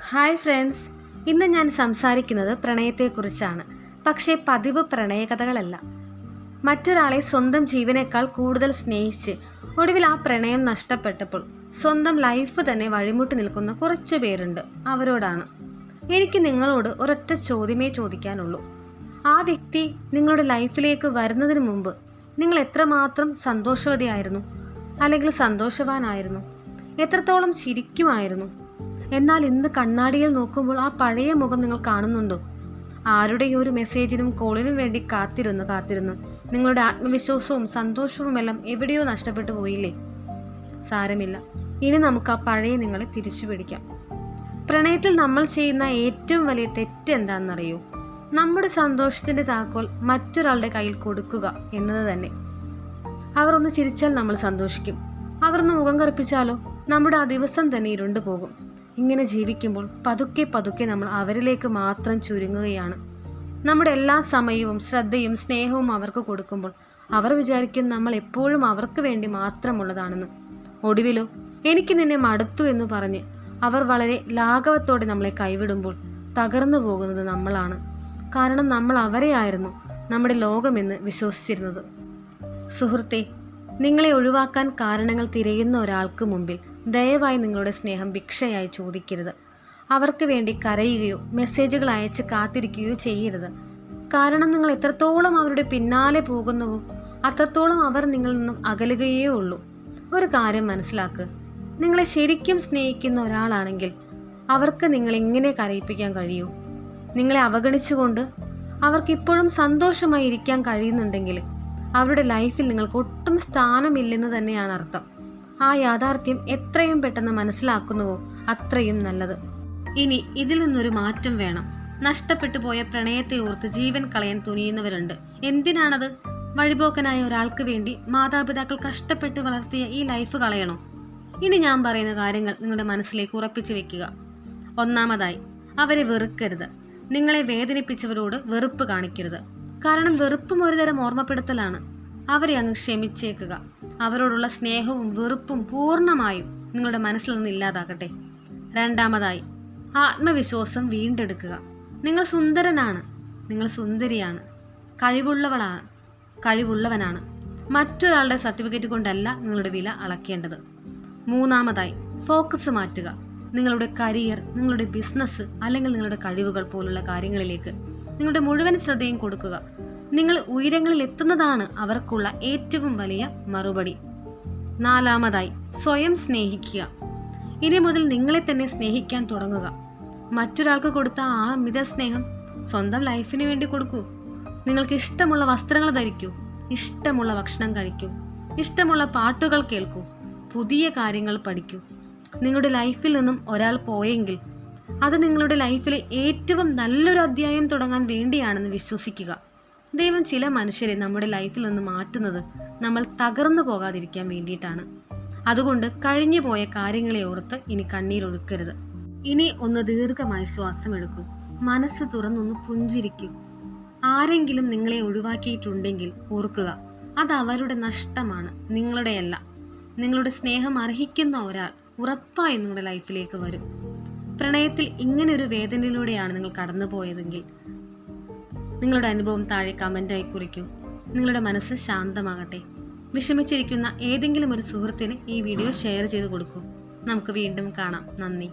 Hi friends, ഇന്ന് ഞാൻ സംസാരിക്കുന്നത് പ്രണയത്തെക്കുറിച്ചാണ്. പക്ഷേ പതിവ് പ്രണയകഥകളല്ല. മറ്റൊരാളെ സ്വന്തം ജീവനേക്കാൾ കൂടുതൽ സ്നേഹിച്ച് ഒടുവിൽ ആ പ്രണയം നഷ്ടപ്പെട്ടപ്പോൾ സ്വന്തം ലൈഫ് തന്നെ വഴിമുട്ടി നിൽക്കുന്ന കുറച്ചു പേരുണ്ട്. അവരോടാണ് എനിക്ക് നിങ്ങളോട് ഒരൊറ്റ ചോദ്യമേ ചോദിക്കാനുള്ളൂ. ആ വ്യക്തി നിങ്ങളുടെ ലൈഫിലേക്ക് വരുന്നതിന് മുമ്പ് നിങ്ങൾ എത്രമാത്രം സന്തോഷവതിയായിരുന്നു, അല്ലെങ്കിൽ സന്തോഷവാനായിരുന്നു, എത്രത്തോളം ചിരിക്കുമായിരുന്നു? എന്നാൽ ഇന്ന് കണ്ണാടിയിൽ നോക്കുമ്പോൾ ആ പഴയ മുഖം നിങ്ങൾ കാണുന്നുണ്ടോ? ആരുടെയോ ഒരു മെസ്സേജിനും കോളിനും വേണ്ടി കാത്തിരുന്ന് നിങ്ങളുടെ ആത്മവിശ്വാസവും സന്തോഷവുമെല്ലാം എവിടെയോ നഷ്ടപ്പെട്ടു പോയില്ലേ? സാരമില്ല, ഇനി നമുക്ക് ആ പഴയ നിങ്ങളെ തിരിച്ചു പിടിക്കാം. പ്രണയത്തിൽ നമ്മൾ ചെയ്യുന്ന ഏറ്റവും വലിയ തെറ്റ് എന്താണെന്നറിയോ? നമ്മുടെ സന്തോഷത്തിൻ്റെ താക്കോൽ മറ്റൊരാളുടെ കയ്യിൽ കൊടുക്കുക എന്നത് തന്നെ. അവർ ഒന്ന് ചിരിച്ചാൽ നമ്മൾ സന്തോഷിക്കും, അവർ ഒന്ന് മുഖം കറുപ്പിച്ചാലോ നമ്മുടെ ആ ദിവസം തന്നെ ഇരുണ്ടു പോകും. ഇങ്ങനെ ജീവിക്കുമ്പോൾ പതുക്കെ നമ്മൾ അവരിലേക്ക് മാത്രം ചുരുങ്ങുകയാണ്. നമ്മുടെ എല്ലാ സമയവും ശ്രദ്ധയും സ്നേഹവും അവർക്ക് കൊടുക്കുമ്പോൾ അവർ വിചാരിക്കും നമ്മൾ എപ്പോഴും അവർക്ക് വേണ്ടി മാത്രമുള്ളതാണെന്ന്. ഒടുവിലോ എനിക്ക് നിന്നെ മടുത്തു എന്ന് പറഞ്ഞ് അവർ വളരെ ലാഘവത്തോടെ നമ്മളെ കൈവിടുമ്പോൾ തകർന്നു പോകുന്നത് നമ്മളാണ്. കാരണം നമ്മൾ അവരെയായിരുന്നു നമ്മുടെ ലോകമെന്ന് വിശ്വസിച്ചിരുന്നത്. സുഹൃത്തെ, നിങ്ങളെ ഒഴിവാക്കാൻ കാരണങ്ങൾ തിരയുന്ന ഒരാൾക്ക് മുമ്പിൽ ദയവായി നിങ്ങളുടെ സ്നേഹം ഭിക്ഷയായി ചോദിക്കരുത്. അവർക്ക് വേണ്ടി കരയുകയോ മെസ്സേജുകൾ അയച്ച് കാത്തിരിക്കുകയോ ചെയ്യരുത്. കാരണം നിങ്ങൾ എത്രത്തോളം അവരുടെ പിന്നാലെ പോകുന്നുവോ അത്രത്തോളം അവർ നിങ്ങളിൽ നിന്നും അകലുകയേ ഉള്ളൂ. ഒരു കാര്യം മനസ്സിലാക്കുക, നിങ്ങളെ ശരിക്കും സ്നേഹിക്കുന്ന ഒരാളാണെങ്കിൽ അവർക്ക് നിങ്ങളെങ്ങനെ കരയിപ്പിക്കാൻ കഴിയൂ? നിങ്ങളെ അവഗണിച്ചുകൊണ്ട് അവർക്കിപ്പോഴും സന്തോഷമായി ഇരിക്കാൻ കഴിയുന്നുണ്ടെങ്കിൽ അവരുടെ ലൈഫിൽ നിങ്ങൾക്ക് ഒട്ടും സ്ഥാനമില്ലെന്ന് തന്നെയാണ് അർത്ഥം. ആ യാഥാർത്ഥ്യം എത്രയും പെട്ടെന്ന് മനസ്സിലാക്കുന്നുവോ അത്രയും നല്ലത്. ഇനി ഇതിൽ നിന്നൊരു മാറ്റം വേണം. നഷ്ടപ്പെട്ടു പോയ പ്രണയത്തെ ഓർത്ത് ജീവൻ കളയാൻ തുനിയുന്നവരുണ്ട്. എന്തിനാണത്? വഴിപോക്കനായ ഒരാൾക്ക് വേണ്ടി മാതാപിതാക്കൾ കഷ്ടപ്പെട്ട് വളർത്തിയ ഈ ലൈഫ് കളയണോ? ഇനി ഞാൻ പറയുന്ന കാര്യങ്ങൾ നിങ്ങളുടെ മനസ്സിലേക്ക് ഉറപ്പിച്ചു വെക്കുക. ഒന്നാമതായി, അവരെ വെറുക്കരുത്. നിങ്ങളെ വേദനിപ്പിച്ചവരോട് വെറുപ്പ് കാണിക്കരുത്. കാരണം വെറുപ്പും ഒരുതരം ഓർമ്മപ്പെടുത്തലാണ്. അവരെ അങ്ങ് ക്ഷമിച്ചേക്കുക. അവരോടുള്ള സ്നേഹവും വെറുപ്പും പൂർണ്ണമായും നിങ്ങളുടെ മനസ്സിൽ നിന്ന് ഇല്ലാതാകട്ടെ. രണ്ടാമതായി, ആത്മവിശ്വാസം വീണ്ടെടുക്കുക. നിങ്ങൾ സുന്ദരനാണ്, നിങ്ങൾ സുന്ദരിയാണ്, കഴിവുള്ളവനാണ്. മറ്റൊരാളുടെ സർട്ടിഫിക്കറ്റ് കൊണ്ടല്ല നിങ്ങളുടെ വില അളക്കേണ്ടത്. മൂന്നാമതായി, ഫോക്കസ് മാറ്റുക. നിങ്ങളുടെ കരിയർ, നിങ്ങളുടെ ബിസിനസ് അല്ലെങ്കിൽ നിങ്ങളുടെ കഴിവുകൾ പോലുള്ള കാര്യങ്ങളിലേക്ക് നിങ്ങളുടെ മുഴുവൻ ശ്രദ്ധയും കൊടുക്കുക. നിങ്ങൾ ഉയരങ്ങളിൽ എത്തുന്നതാണ് അവർക്കുള്ള ഏറ്റവും വലിയ മറുപടി. നാലാമതായി, സ്വയം സ്നേഹിക്കുക. ഇനി മുതൽ നിങ്ങളെ തന്നെ സ്നേഹിക്കാൻ തുടങ്ങുക. മറ്റൊരാൾക്ക് കൊടുത്ത ആ അമിത സ്നേഹം സ്വന്തം ലൈഫിന് വേണ്ടി കൊടുക്കൂ. നിങ്ങൾക്ക് ഇഷ്ടമുള്ള വസ്ത്രങ്ങൾ ധരിക്കൂ, ഇഷ്ടമുള്ള ഭക്ഷണം കഴിക്കൂ, ഇഷ്ടമുള്ള പാട്ടുകൾ കേൾക്കൂ, പുതിയ കാര്യങ്ങൾ പഠിക്കൂ. നിങ്ങളുടെ ലൈഫിൽ നിന്നും ഒരാൾ പോയെങ്കിൽ അത് നിങ്ങളുടെ ലൈഫിലെ ഏറ്റവും നല്ലൊരു അധ്യായം തുടങ്ങാൻ വേണ്ടിയാണെന്ന് വിശ്വസിക്കുക. ദൈവം ചില മനുഷ്യരെ നമ്മുടെ ലൈഫിൽ നിന്ന് മാറ്റുന്നത് നമ്മൾ തകർന്നു പോകാതിരിക്കാൻ വേണ്ടിയിട്ടാണ്. അതുകൊണ്ട് കഴിഞ്ഞു പോയ കാര്യങ്ങളെ ഓർത്ത് ഇനി കണ്ണീരൊഴുക്കരുത്. ഇനി ഒന്ന് ദീർഘമായി ശ്വാസം എടുക്കൂ. മനസ്സ് തുറന്നൊന്ന് പുഞ്ചിരിക്കൂ. ആരെങ്കിലും നിങ്ങളെ ഒഴിവാക്കിയിട്ടുണ്ടെങ്കിൽ ഓർക്കുക, അത് അവരുടെ നഷ്ടമാണ്, നിങ്ങളുടെയല്ല. നിങ്ങളുടെ സ്നേഹം അർഹിക്കുന്ന ഒരാൾ ഉറപ്പായി നിങ്ങളുടെ ലൈഫിലേക്ക് വരും. പ്രണയത്തിൽ ഇങ്ങനൊരു വേദനയിലൂടെയാണ് നിങ്ങൾ കടന്നു പോയതെങ്കിൽ നിങ്ങളുടെ അനുഭവം താഴെ കമൻ്റായി കുറിക്കൂ. നിങ്ങളുടെ മനസ്സ് ശാന്തമാകട്ടെ. വിഷമിച്ചിരിക്കുന്ന ഏതെങ്കിലും ഒരു സുഹൃത്തിന് ഈ വീഡിയോ ഷെയർ ചെയ്ത് കൊടുക്കൂ. നമുക്ക് വീണ്ടും കാണാം. നന്ദി.